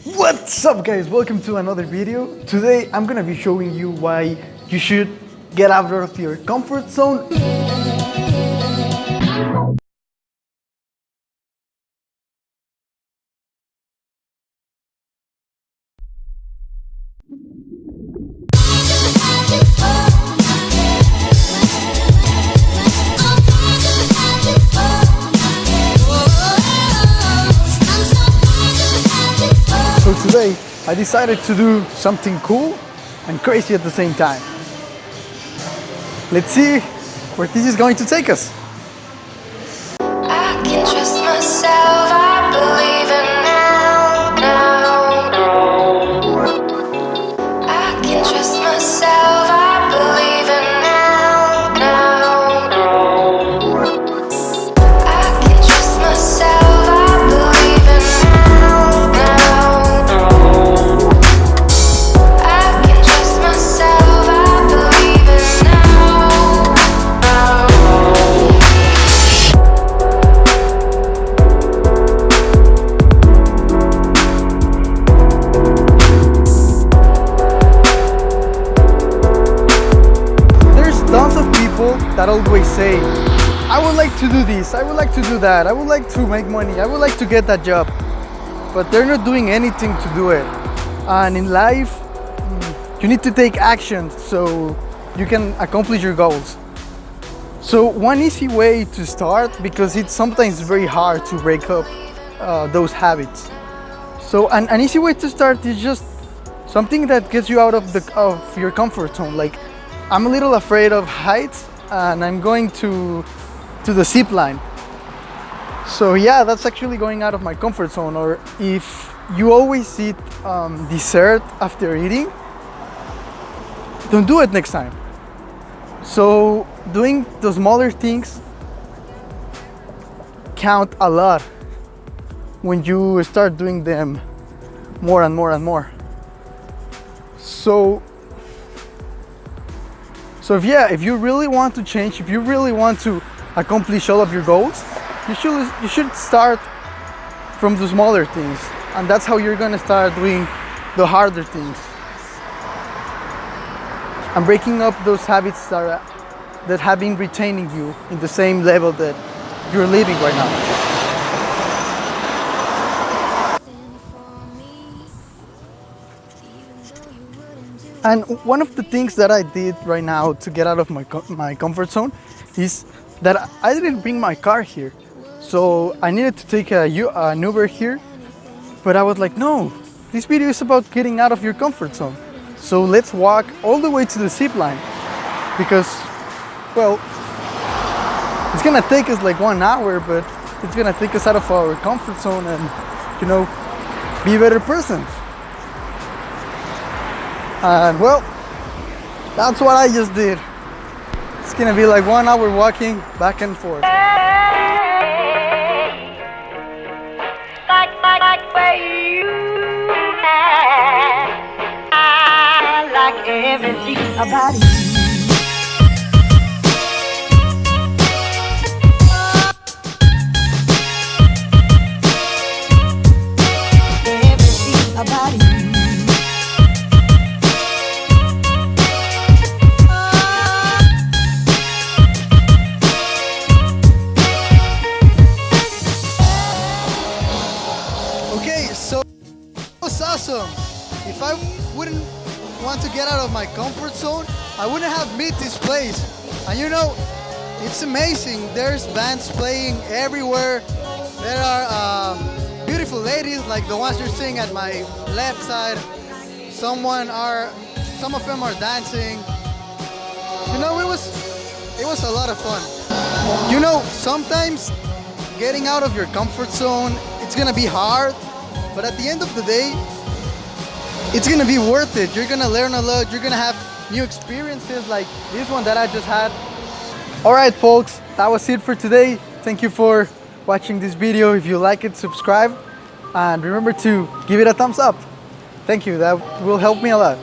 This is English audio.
What's up guys, welcome to another video. Today I'm gonna be showing you why you should get out of your comfort zone. So today I decided to do something cool and crazy at the same time. Let's see where this is going to take us. I can trust myself, I believe it now. I can trust myself, I believe it now. I can trust myself, I believe it now. I can trust myself, I believe it now. There's tons of people that always say, I would like to do this, I would like to do that, I would like to make money, I would like to get that job, but they're not doing anything to do it. And in life, you need to take action so you can accomplish your goals. So one easy way to start, because it's sometimes very hard to break up those habits. So an easy way to start is just something that gets you out of your comfort zone. Like, I'm a little afraid of heights and I'm going to the zip line. So yeah, that's actually going out of my comfort zone. Or if you always eat dessert after eating, don't do it next time. So doing the smaller things count a lot when you start doing them more and more and more. So if you really want to change, if you really want to accomplish all of your goals, you should start from the smaller things, and that's how you're gonna start doing the harder things and breaking up those habits that have been retaining you in the same level that you're living right now. And one of the things that I did right now to get out of my comfort zone is that I didn't bring my car here. So I needed to take an Uber here, but I was like, no, this video is about getting out of your comfort zone. So let's walk all the way to the zip line, because, well, it's gonna take us like 1 hour, but it's gonna take us out of our comfort zone and, you know, be a better person. And well, that's what I just did. It's gonna be like 1 hour walking back and forth. Like where you are. I like everything about you. Everything about you. Okay, so that was awesome. If I wouldn't want to get out of my comfort zone, I wouldn't have met this place. And you know, it's amazing. There's bands playing everywhere. There are beautiful ladies like the ones you're seeing at my left side. Some of them are dancing. You know, it was a lot of fun. You know, sometimes getting out of your comfort zone, it's gonna be hard, but at the end of the day, it's gonna be worth it. You're gonna learn a lot. You're gonna have new experiences like this one that I just had. All right, folks, that was it for today. Thank you for watching this video. If you like it, subscribe, and remember to give it a thumbs up. Thank you. That will help me a lot.